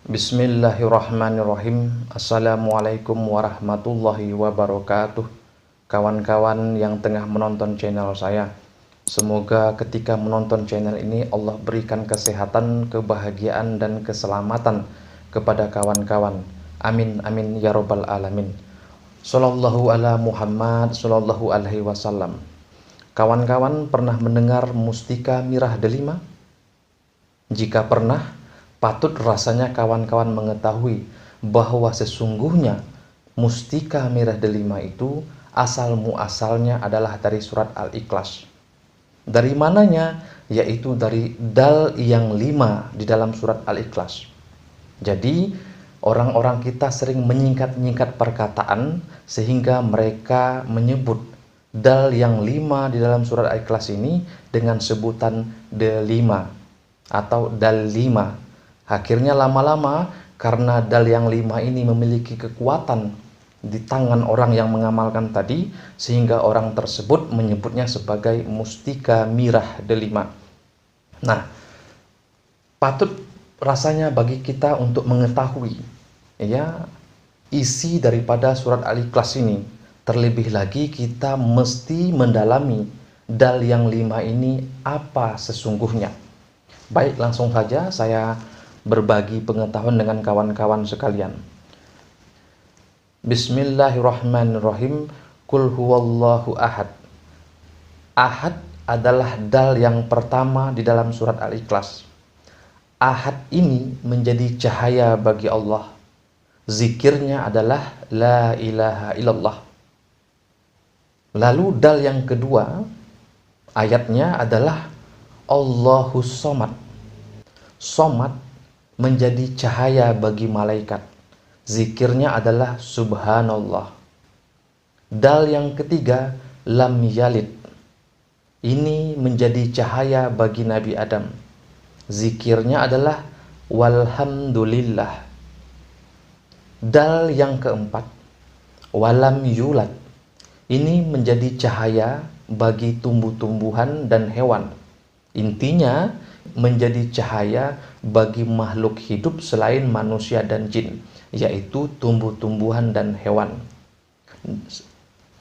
Bismillahirrahmanirrahim. Assalamualaikum warahmatullahi wabarakatuh. Kawan-kawan yang tengah menonton channel saya, semoga ketika menonton channel ini Allah berikan kesehatan, kebahagiaan, dan keselamatan kepada kawan-kawan. Amin amin ya robbal alamin. Sallallahu ala Muhammad sallallahu alaihi wasallam. Kawan-kawan pernah mendengar mustika mirah delima? Jika pernah, patut rasanya kawan-kawan mengetahui bahwa sesungguhnya mustika mirah delima itu asal-muasalnya adalah dari surat Al-Ikhlas. Dari mananya? Yaitu dari dal yang 5 di dalam surat Al-Ikhlas. Jadi orang-orang kita sering menyingkat-nyingkat perkataan sehingga mereka menyebut dal yang 5 di dalam surat Al-Ikhlas ini dengan sebutan delima atau dal 5. Akhirnya lama-lama karena dal yang 5 ini memiliki kekuatan di tangan orang yang mengamalkan tadi, sehingga orang tersebut menyebutnya sebagai mustika mirah delima. Nah, patut rasanya bagi kita untuk mengetahui ya isi daripada surat Al-Ikhlas ini. Terlebih lagi kita mesti mendalami dal yang 5 ini apa sesungguhnya. Baik, langsung saja saya berbagi pengetahuan dengan kawan-kawan sekalian. Bismillahirrahmanirrahim. Qul huwallahu ahad. Ahad adalah dal yang pertama di dalam surat Al-Ikhlas. Ahad ini menjadi cahaya bagi Allah. Zikirnya adalah la ilaha illallah. Lalu dal yang kedua, ayatnya adalah Allahus Somad. Somad menjadi cahaya bagi malaikat. Zikirnya adalah subhanallah. Dal yang ketiga, lam yalid. Ini menjadi cahaya bagi Nabi Adam. Zikirnya adalah walhamdulillah. Dal yang keempat, walam yulad. Ini menjadi cahaya bagi tumbuh-tumbuhan dan hewan. Intinya menjadi cahaya bagi makhluk hidup selain manusia dan jin, yaitu tumbuh-tumbuhan dan hewan.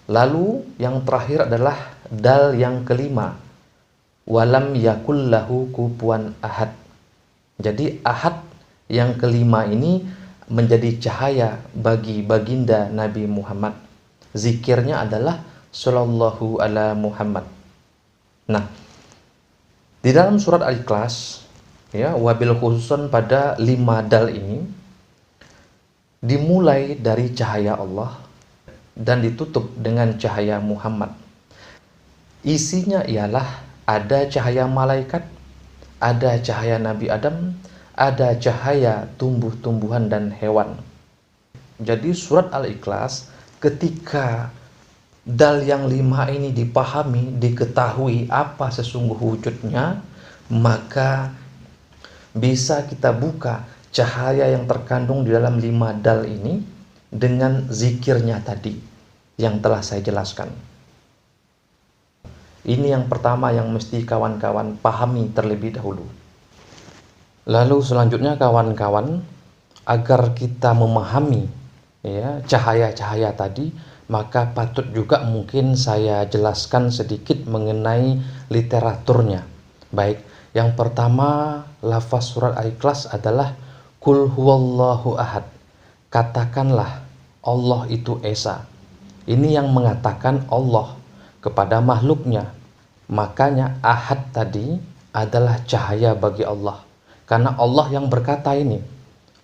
Lalu yang terakhir adalah dal yang kelima, walam yakullahu kufuwan ahad. Jadi ahad yang kelima ini menjadi cahaya bagi baginda Nabi Muhammad. Zikirnya adalah sallallahu ala Muhammad. Nah, di dalam surat Al-Ikhlas, ya, wabil khususan pada 5 dal ini dimulai dari cahaya Allah dan ditutup dengan cahaya Muhammad. Isinya ialah ada cahaya malaikat, ada cahaya Nabi Adam, ada cahaya tumbuh-tumbuhan dan hewan. Jadi surat Al-Ikhlas ketika dal yang 5 ini dipahami, diketahui apa sesungguh wujudnya, maka bisa kita buka cahaya yang terkandung di dalam 5 dal ini dengan zikirnya tadi yang telah saya jelaskan. Ini yang pertama yang mesti kawan-kawan pahami terlebih dahulu. Lalu selanjutnya kawan-kawan, agar kita memahami ya cahaya-cahaya tadi, maka patut juga mungkin saya jelaskan sedikit mengenai literaturnya. Baik, yang pertama lafaz surat Al-Ikhlas adalah Qul huwallahu ahad. Katakanlah Allah itu esa. Ini yang mengatakan Allah kepada makhluknya. Makanya ahad tadi adalah cahaya bagi Allah. Karena Allah yang berkata ini.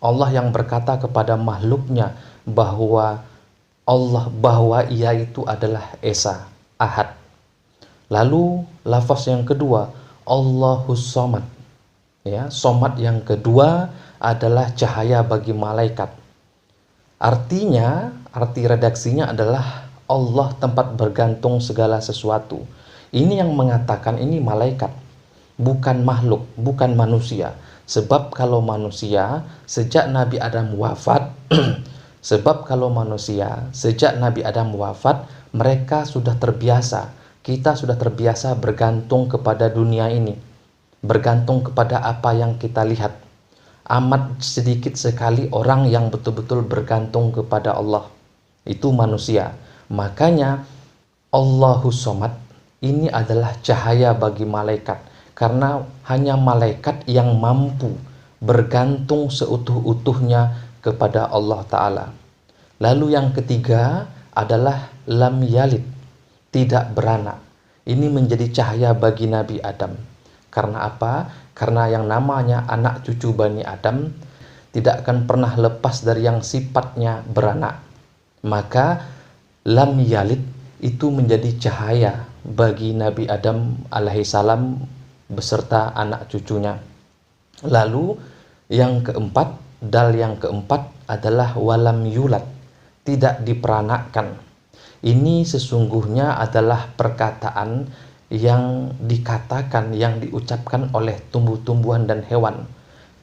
Allah yang berkata kepada makhluknya bahwa ia itu adalah esa, ahad. Lalu lafaz yang kedua, Allahus Somad. Ya, Somad yang kedua adalah cahaya bagi malaikat. Artinya, arti redaksinya adalah Allah tempat bergantung segala sesuatu. Ini yang mengatakan ini malaikat, bukan makhluk, bukan manusia. Sebab kalau manusia sejak Nabi Adam wafat sejak Nabi Adam wafat, mereka sudah terbiasa, kita sudah terbiasa bergantung kepada dunia ini, bergantung kepada apa yang kita lihat. amat sedikit sekali orang yang betul-betul bergantung kepada Allah. Itu manusia. Makanya Allahus Somad ini adalah cahaya bagi malaikat. Karena hanya malaikat yang mampu bergantung seutuh-utuhnya kepada Allah Ta'ala. Lalu yang ketiga adalah lam yalid, tidak beranak. Ini menjadi cahaya bagi Nabi Adam. Karena apa? Karena yang namanya anak cucu Bani Adam tidak akan pernah lepas dari yang sifatnya beranak. Maka lam yalid itu menjadi cahaya bagi Nabi Adam alaihissalam beserta anak cucunya. Lalu yang keempat, dal yang keempat adalah walam yulad, tidak diperanakkan. Ini sesungguhnya adalah perkataan yang dikatakan, yang diucapkan oleh tumbuh-tumbuhan dan hewan.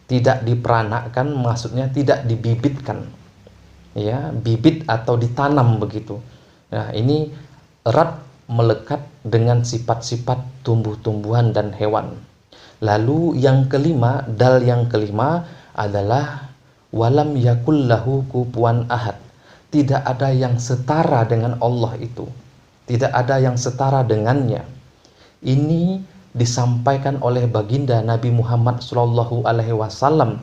Tidak diperanakkan maksudnya tidak dibibitkan. Ya, bibit atau ditanam begitu. Nah, ini erat melekat dengan sifat-sifat tumbuh-tumbuhan dan hewan. Lalu yang kelima, dal yang kelima adalah walam yakul lahu kufuwan ahad. Tidak ada yang setara dengan Allah itu. Tidak ada yang setara dengannya. Ini disampaikan oleh baginda Nabi Muhammad SAW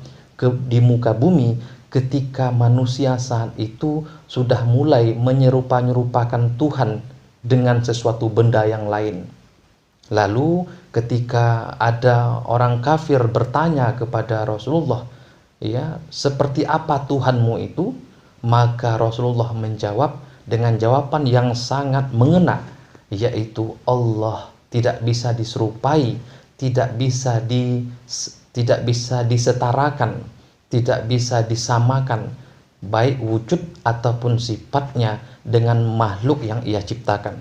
di muka bumi ketika manusia saat itu sudah mulai menyerupakan Tuhan dengan sesuatu benda yang lain. Lalu ketika ada orang kafir bertanya kepada Rasulullah, ya, seperti apa Tuhanmu itu? Maka Rasulullah menjawab dengan jawaban yang sangat mengena, yaitu Allah tidak bisa diserupai, tidak bisa disetarakan, tidak bisa disamakan, baik wujud ataupun sifatnya dengan makhluk yang ia ciptakan.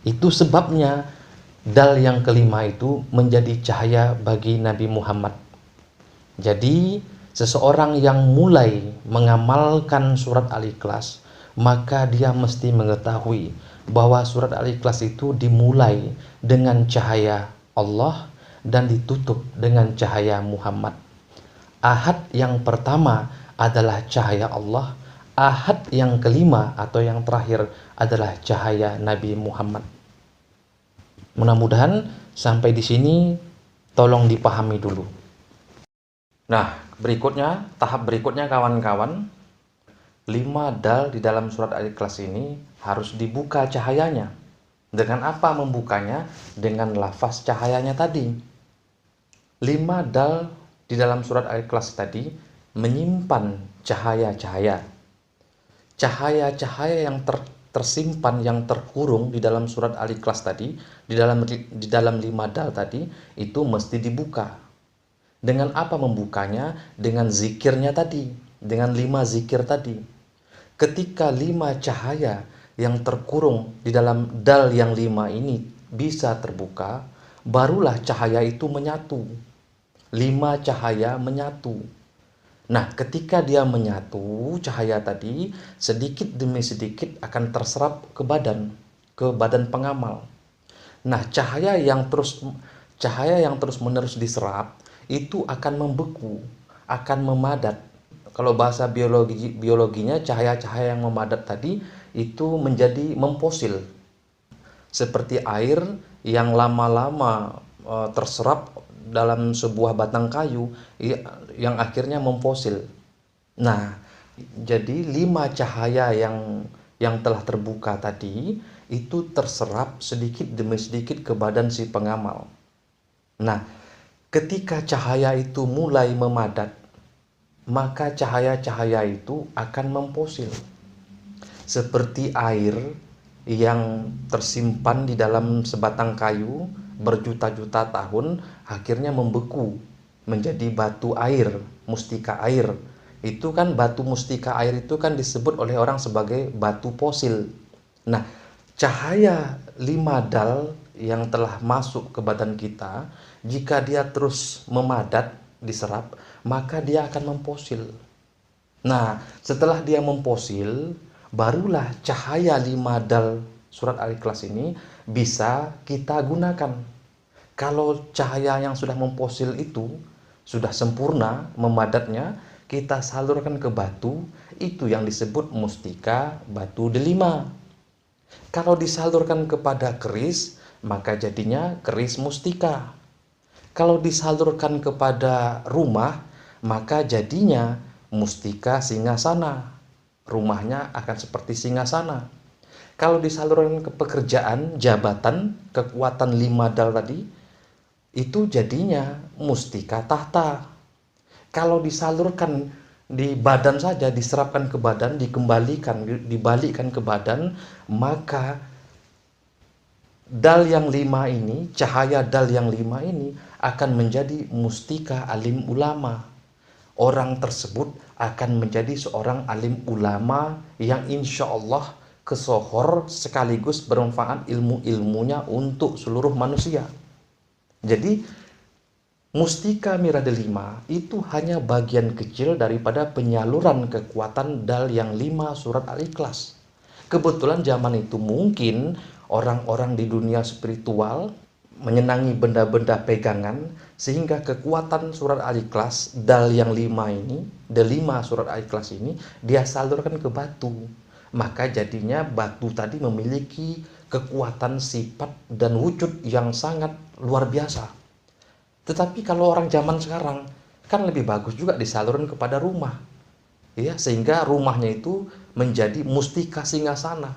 Itu sebabnya dal yang kelima itu menjadi cahaya bagi Nabi Muhammad. Jadi seseorang yang mulai mengamalkan surat Al-Ikhlas, maka dia mesti mengetahui bahwa surat Al-Ikhlas itu dimulai dengan cahaya Allah dan ditutup dengan cahaya Muhammad. Ahad yang pertama adalah cahaya Allah, ahad yang kelima atau yang terakhir adalah cahaya Nabi Muhammad. Mudah-mudahan sampai di sini tolong dipahami dulu. Nah, berikutnya, tahap berikutnya kawan-kawan, 5 dal di dalam surat Al-Ikhlas ini harus dibuka cahayanya. Dengan apa membukanya? Dengan lafaz cahayanya tadi. 5 dal di dalam surat Al-Ikhlas tadi menyimpan cahaya-cahaya. Cahaya-cahaya yang tersimpan, yang terkurung di dalam surat Al-Ikhlas tadi, di dalam 5 dal tadi, itu mesti dibuka. Dengan apa membukanya? Dengan zikirnya tadi, dengan 5 zikir tadi. Ketika 5 cahaya yang terkurung di dalam dal yang 5 ini bisa terbuka, barulah cahaya itu menyatu. 5 cahaya menyatu. Nah, ketika dia menyatu, cahaya tadi sedikit demi sedikit akan terserap ke badan pengamal. Nah, cahaya yang terus-menerus diserap itu akan membeku, akan memadat. Kalau bahasa biologinya, cahaya-cahaya yang memadat tadi itu menjadi memfosil. Seperti air yang lama-lama terserap dalam sebuah batang kayu yang akhirnya memfosil. Nah, jadi 5 cahaya yang telah terbuka tadi itu terserap sedikit demi sedikit ke badan si pengamal. Nah, ketika cahaya itu mulai memadat, maka cahaya-cahaya itu akan memfosil. Seperti air yang tersimpan di dalam sebatang kayu berjuta-juta tahun, akhirnya membeku menjadi batu air, mustika air. Itu kan batu mustika air itu kan disebut oleh orang sebagai batu fosil. Nah, cahaya 5 dal yang telah masuk ke badan kita, jika dia terus memadat, diserap, maka dia akan memfosil. Nah, setelah dia memfosil, barulah cahaya 5 dal surat Al-Ikhlas ini bisa kita gunakan. Kalau cahaya yang sudah memfosil itu sudah sempurna memadatnya, kita salurkan ke batu, itu yang disebut mustika batu delima. Kalau disalurkan kepada keris, maka jadinya keris mustika. Kalau disalurkan kepada rumah, maka jadinya mustika singgasana. Rumahnya akan seperti singgasana. Kalau disalurkan ke pekerjaan, jabatan, kekuatan 5 dal tadi, itu jadinya mustika tahta. Kalau disalurkan di badan saja, diserapkan ke badan, dibalikkan ke badan, maka dal yang 5 ini, cahaya dal yang 5 ini akan menjadi mustika alim ulama. Orang tersebut akan menjadi seorang alim ulama yang insya Allah kesohor sekaligus bermanfaat ilmu-ilmunya untuk seluruh manusia. Jadi mustika mira delima itu hanya bagian kecil daripada penyaluran kekuatan dal yang 5 surat Al-Ikhlas. Kebetulan zaman itu mungkin orang-orang di dunia spiritual menyenangi benda-benda pegangan, sehingga kekuatan surat Al-Ikhlas dal yang 5 ini, delima surat Al-Ikhlas ini dia salurkan ke batu. Maka jadinya batu tadi memiliki kekuatan sifat dan wujud yang sangat luar biasa. Tetapi kalau orang zaman sekarang kan lebih bagus juga disalurkan kepada rumah, ya, sehingga rumahnya itu menjadi mustika singgasana,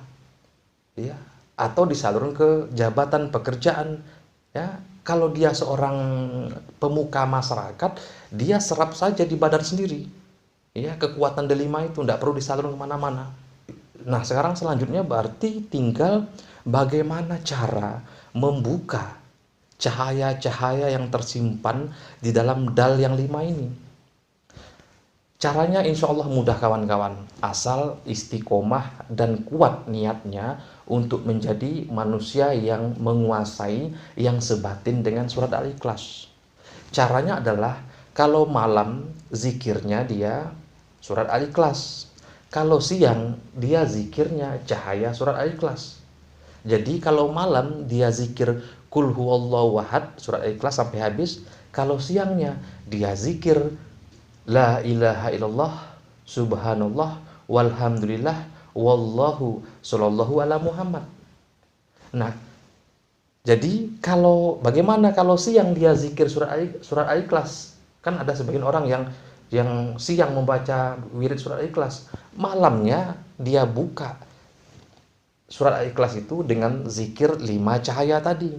ya, atau disalurkan ke jabatan pekerjaan, ya. Kalau dia seorang pemuka masyarakat, dia serap saja di badan sendiri, ya, kekuatan delima itu tidak perlu disalurkan kemana-mana. Nah, sekarang selanjutnya berarti tinggal bagaimana cara membuka cahaya-cahaya yang tersimpan di dalam dal yang 5 ini. Caranya insya Allah mudah kawan-kawan, asal istiqomah dan kuat niatnya untuk menjadi manusia yang menguasai, yang sebatin dengan surat Al-Ikhlas. Caranya adalah kalau malam zikirnya dia surat Al-Ikhlas, kalau siang dia zikirnya cahaya surat Al-Ikhlas. Jadi kalau malam dia zikir Qul huwallahu ahad surat Al-Ikhlas sampai habis, kalau siangnya dia zikir La ilaha illallah subhanallah walhamdulillah wallahu sallallahu ala Muhammad. Nah, jadi bagaimana kalau siang dia zikir surat Al-Ikhlas? Kan ada sebagian orang yang siang membaca wirid surat Al-Ikhlas, malamnya dia buka surat Al-Ikhlas itu dengan zikir 5 cahaya tadi.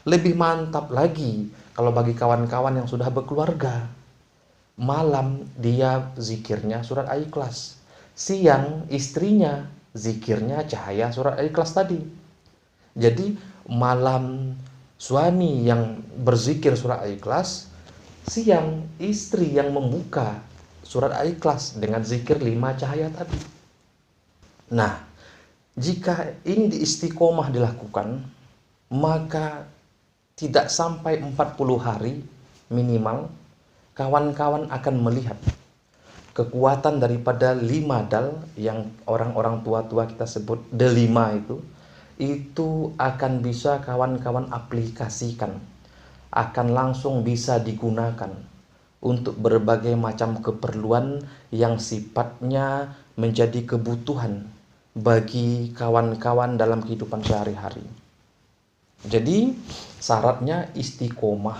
Lebih mantap lagi kalau bagi kawan-kawan yang sudah berkeluarga, malam dia zikirnya surat Al-Ikhlas, siang istrinya zikirnya cahaya surat Al-Ikhlas tadi. Jadi malam suami yang berzikir surat Al-Ikhlas, siang istri yang membuka surat Al-Ikhlas dengan zikir 5 cahaya tadi. Nah, jika ini istiqomah dilakukan, maka tidak sampai 40 hari minimal kawan-kawan akan melihat kekuatan daripada 5 dal yang orang-orang tua-tua kita sebut delima itu akan bisa kawan-kawan aplikasikan, akan langsung bisa digunakan untuk berbagai macam keperluan yang sifatnya menjadi kebutuhan bagi kawan-kawan dalam kehidupan sehari-hari. Jadi syaratnya istiqomah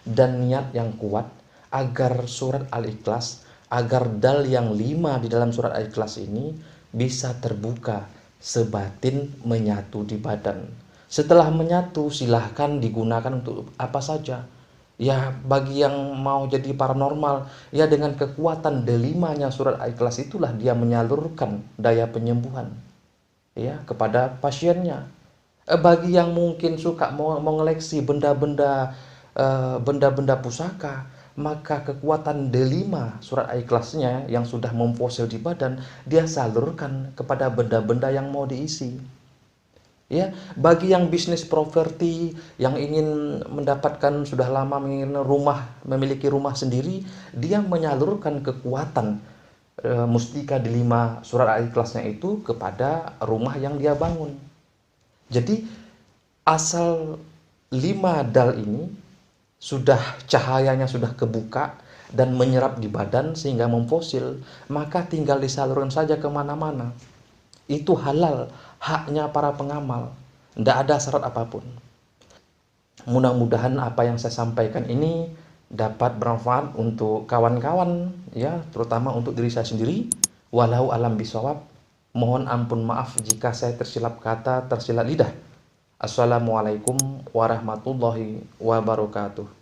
dan niat yang kuat agar surat Al-Ikhlas, agar dal yang 5 di dalam surat Al-Ikhlas ini bisa terbuka, sebatin menyatu di badan. Setelah menyatu silahkan digunakan untuk apa saja. Ya, bagi yang mau jadi paranormal, ya dengan kekuatan delimanya surat Al-Ikhlas itulah dia menyalurkan daya penyembuhan, ya, kepada pasiennya. Bagi yang mungkin suka mau mengoleksi benda-benda pusaka, maka kekuatan delima surat Al-Ikhlasnya yang sudah memfosil di badan, dia salurkan kepada benda-benda yang mau diisi. Ya, bagi yang bisnis properti, yang ingin mendapatkan sudah lama memiliki rumah sendiri, dia menyalurkan kekuatan mustika delima surat Al-Ikhlasnya itu kepada rumah yang dia bangun. Jadi asal 5 dal ini sudah cahayanya sudah kebuka dan menyerap di badan sehingga memfosil, maka tinggal disalurkan saja kemana-mana. Itu halal, haknya para pengamal. Tidak ada syarat apapun. Mudah-mudahan apa yang saya sampaikan ini dapat bermanfaat untuk kawan-kawan, ya, terutama untuk diri saya sendiri. Walau alam bisawab. Mohon ampun maaf jika saya tersilap kata, tersilap lidah. Assalamualaikum warahmatullahi wabarakatuh.